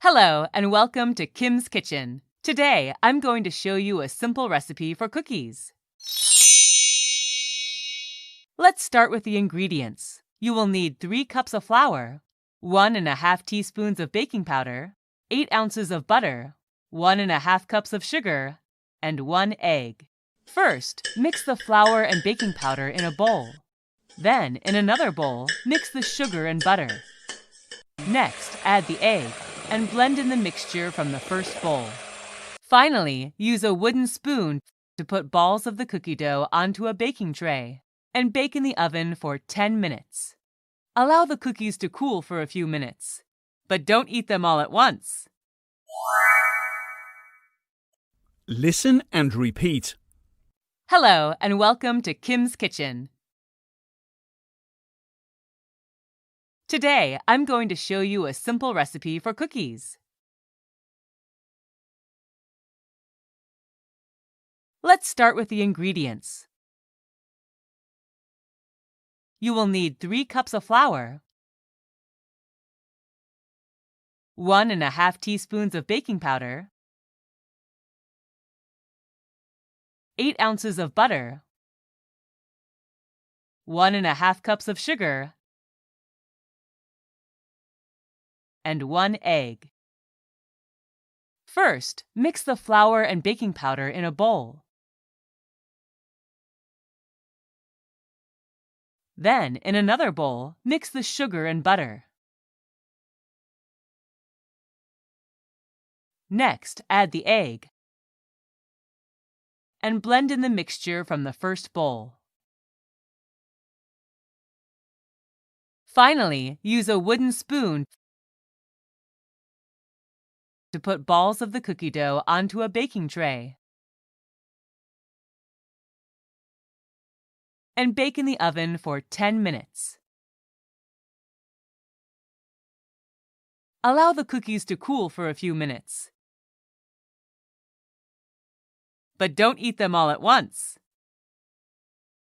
Hello and welcome to Kim's Kitchen. Today, I'm going to show you a simple recipe for cookies. Let's start with the ingredients. You will need 3 cups of flour, 1½ teaspoons of baking powder, 8 ounces of butter, 1½ cups of sugar, and 1 egg. First, mix the flour and baking powder in a bowl. Then, in another bowl, mix the sugar and butter. Next, add the egg and blend in the mixture from the first bowl. Finally, use a wooden spoon to put balls of the cookie dough onto a baking tray and bake in the oven for 10 minutes. Allow the cookies to cool for a few minutes, but don't eat them all at once. Listen and repeat. Hello and welcome to Kim's Kitchen. Today, I'm going to show you a simple recipe for cookies. Let's start with the ingredients. You will need 3 cups of flour, 1½ teaspoons of baking powder, 8 ounces of butter, 1½ cups of sugar, and 1 egg. First, mix the flour and baking powder in a bowl. Then, in another bowl, mix the sugar and butter. Next, add the egg and blend in the mixture from the first bowl. Finally, use a wooden spoon to put balls of the cookie dough onto a baking tray and bake in the oven for 10 minutes. Allow the cookies to cool for a few minutes, but don't eat them all at once.